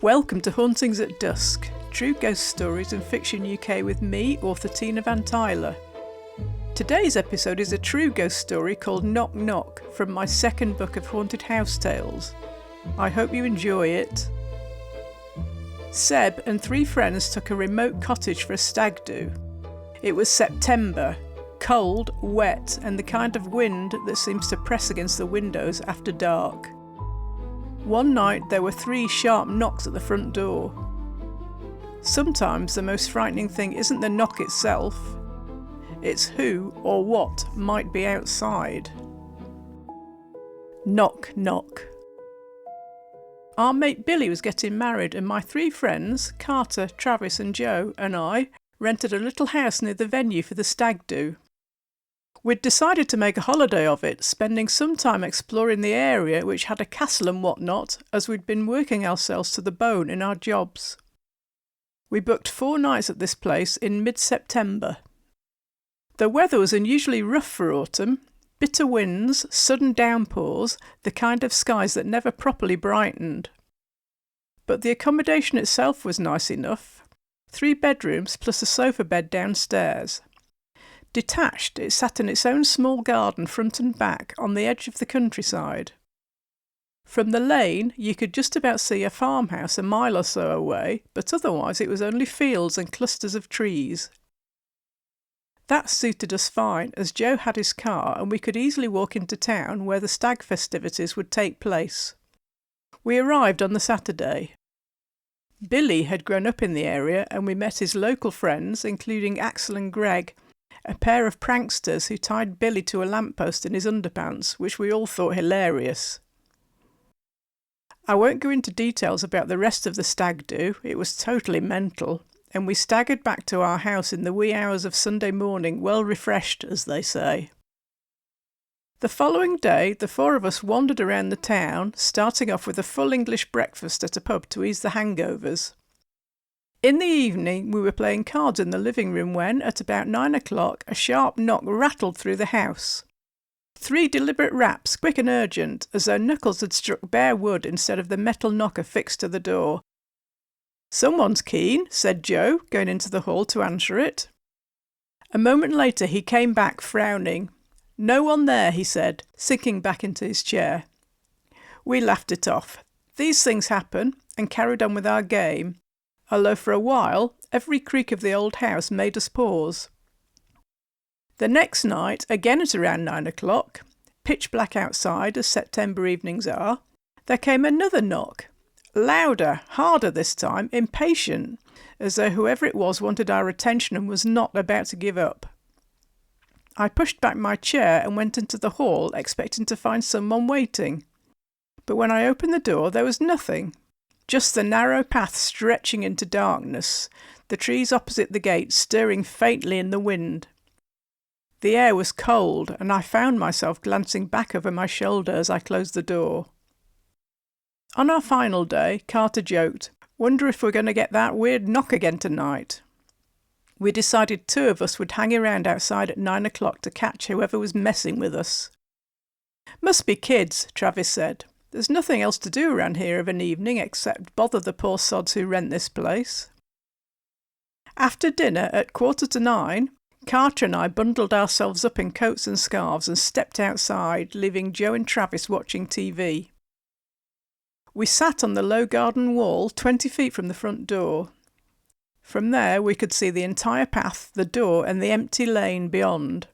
Welcome to Hauntings at Dusk, true ghost stories and fiction UK with me, author Tina Vantyler. Today's episode is a true ghost story called Knock Knock from my second book of haunted house tales. I hope you enjoy it. Seb and three friends took a remote cottage for a stag do. It was September, cold, wet, and the kind of wind that seems to press against the windows after dark. One night there were 3 sharp knocks at the front door. Sometimes the most frightening thing isn't the knock itself, it's who or what might be outside. Knock knock. Our mate Billy was getting married and my 3 friends, Carter, Travis and Joe, and I rented a little house near the venue for the stag do. We'd decided to make a holiday of it, spending some time exploring the area which had a castle and whatnot, as we'd been working ourselves to the bone in our jobs. We booked 4 nights at this place in mid-September. The weather was unusually rough for autumn, bitter winds, sudden downpours, the kind of skies that never properly brightened. But the accommodation itself was nice enough. 3 bedrooms plus a sofa bed downstairs. Detached, it sat in its own small garden front and back on the edge of the countryside. From the lane you could just about see a farmhouse a mile or so away, but otherwise it was only fields and clusters of trees. That suited us fine, as Joe had his car and we could easily walk into town where the stag festivities would take place. We arrived on the Saturday. Billy had grown up in the area and we met his local friends, including Axel and Greg, a pair of pranksters who tied Billy to a lamppost in his underpants, which we all thought hilarious. I won't go into details about the rest of the stag do, it was totally mental, and we staggered back to our house in the wee hours of Sunday morning, well refreshed, as they say. The following day, the 4 of us wandered around the town, starting off with a full English breakfast at a pub to ease the hangovers. In the evening we were playing cards in the living room when, at about 9 o'clock, a sharp knock rattled through the house. 3 deliberate raps, quick and urgent, as though knuckles had struck bare wood instead of the metal knocker fixed to the door. "Someone's keen," said Joe, going into the hall to answer it. A moment later he came back, frowning. "No one there," he said, sinking back into his chair. We laughed it off. These things happen, and carried on with our game, although for a while every creak of the old house made us pause. The next night, again at around 9 o'clock, pitch black outside as September evenings are, there came another knock. Louder, harder this time, impatient, as though whoever it was wanted our attention and was not about to give up. I pushed back my chair and went into the hall, expecting to find someone waiting. But when I opened the door there was nothing. Just the narrow path stretching into darkness, the trees opposite the gate stirring faintly in the wind. The air was cold, and I found myself glancing back over my shoulder as I closed the door. On our final day, Carter joked, "Wonder if we're going to get that weird knock again tonight." We decided 2 of us would hang around outside at 9 o'clock to catch whoever was messing with us. "Must be kids," Travis said. "There's nothing else to do around here of an evening except bother the poor sods who rent this place." After dinner at 9:15, Carter and I bundled ourselves up in coats and scarves and stepped outside, leaving Joe and Travis watching TV. We sat on the low garden wall 20 feet from the front door. From there we could see the entire path, the door and the empty lane beyond.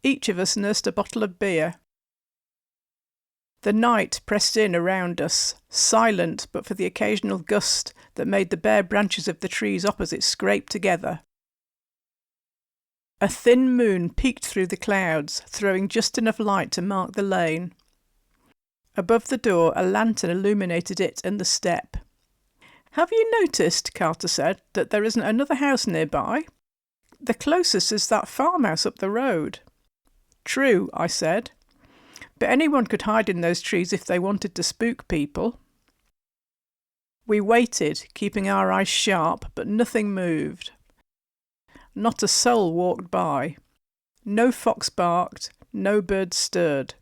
Each of us nursed a bottle of beer. The night pressed in around us, silent but for the occasional gust that made the bare branches of the trees opposite scrape together. A thin moon peeked through the clouds, throwing just enough light to mark the lane. Above the door a lantern illuminated it and the step. "Have you noticed," Carter said, "that there isn't another house nearby? The closest is that farmhouse up the road." "True," I said. "But anyone could hide in those trees if they wanted to spook people." We waited, keeping our eyes sharp, but nothing moved. Not a soul walked by. No fox barked, no bird stirred.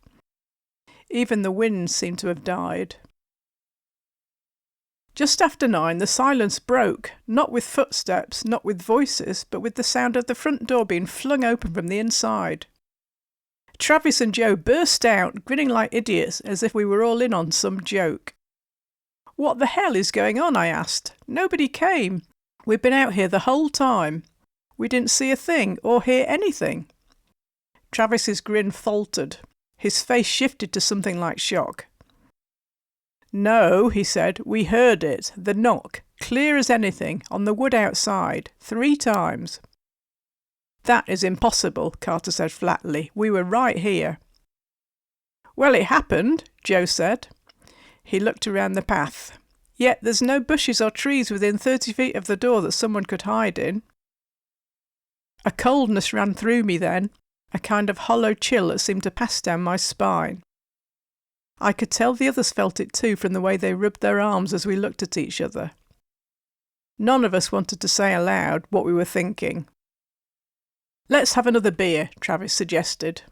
Even the wind seemed to have died. Just after 9, the silence broke, not with footsteps, not with voices, but with the sound of the front door being flung open from the inside. Travis and Joe burst out, grinning like idiots, as if we were all in on some joke. "What the hell is going on?" I asked. "Nobody came. We've been out here the whole time. We didn't see a thing or hear anything." Travis's grin faltered. His face shifted to something like shock. "No," he said, "we heard it, the knock, clear as anything, on the wood outside, 3 times. "That is impossible," Carter said flatly. "We were right here." "Well, it happened," Joe said. He looked around the path. "Yet there's no bushes or trees within 30 feet of the door that someone could hide in." A coldness ran through me then, a kind of hollow chill that seemed to pass down my spine. I could tell the others felt it too from the way they rubbed their arms as we looked at each other. None of us wanted to say aloud what we were thinking. "Let's have another beer," Travis suggested.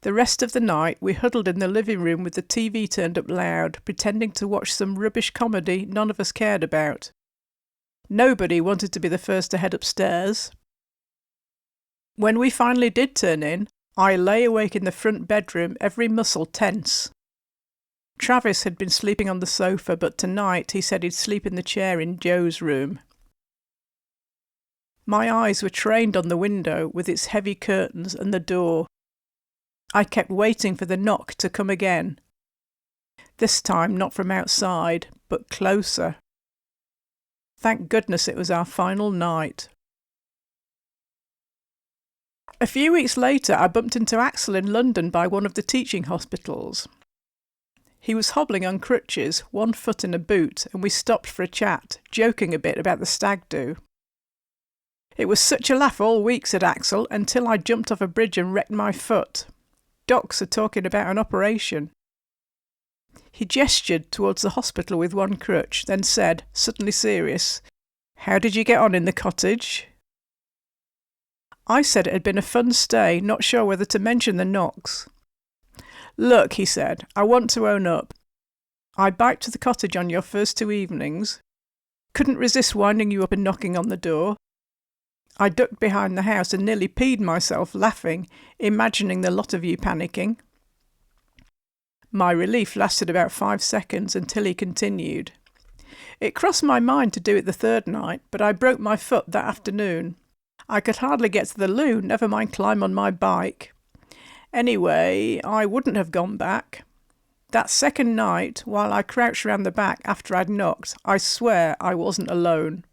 The rest of the night we huddled in the living room with the TV turned up loud, pretending to watch some rubbish comedy none of us cared about. Nobody wanted to be the first to head upstairs. When we finally did turn in, I lay awake in the front bedroom, every muscle tense. Travis had been sleeping on the sofa, but tonight he said he'd sleep in the chair in Joe's room. My eyes were trained on the window with its heavy curtains and the door. I kept waiting for the knock to come again. This time not from outside, but closer. Thank goodness it was our final night. A few weeks later, I bumped into Axel in London by one of the teaching hospitals. He was hobbling on crutches, 1 foot in a boot, and we stopped for a chat, joking a bit about the stag do. "It was such a laugh all week," said Axel, "until I jumped off a bridge and wrecked my foot. Docs are talking about an operation." He gestured towards the hospital with 1 crutch, then said, suddenly serious, "How did you get on in the cottage?" I said it had been a fun stay, not sure whether to mention the knocks. "Look," he said, "I want to own up. I biked to the cottage on your first 2 evenings. Couldn't resist winding you up and knocking on the door. I ducked behind the house and nearly peed myself laughing, imagining the lot of you panicking." My relief lasted about 5 seconds until he continued. "It crossed my mind to do it the 3rd night, but I broke my foot that afternoon. I could hardly get to the loo, never mind climb on my bike. Anyway, I wouldn't have gone back. That 2nd night, while I crouched round the back after I'd knocked, I swear I wasn't alone.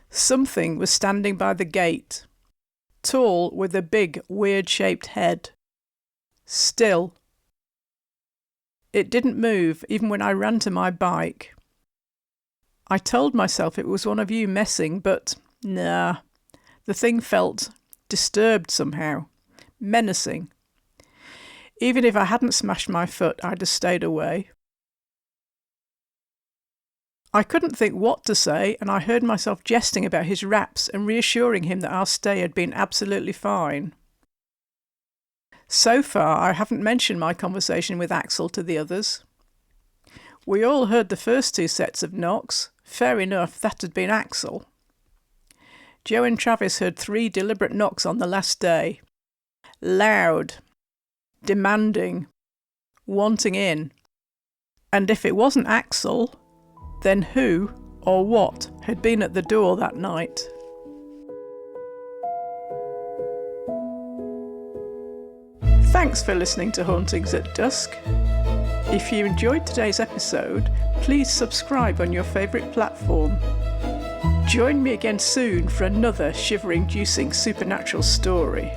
Something was standing by the gate, tall with a big, weird-shaped head. Still. It didn't move, even when I ran to my bike. I told myself it was one of you messing, but nah. The thing felt disturbed somehow, menacing. Even if I hadn't smashed my foot, I'd have stayed away. I couldn't think what to say, and I heard myself jesting about his raps and reassuring him that our stay had been absolutely fine. So far, I haven't mentioned my conversation with Axel to the others. We all heard the first 2 sets of knocks. Fair enough, that had been Axel. Joe and Travis heard 3 deliberate knocks on the last day. Loud, demanding, wanting in. And if it wasn't Axel, then who or what had been at the door that night? Thanks for listening to Hauntings at Dusk. If you enjoyed today's episode, please subscribe on your favourite platform. Join me again soon for another shiver-inducing supernatural story.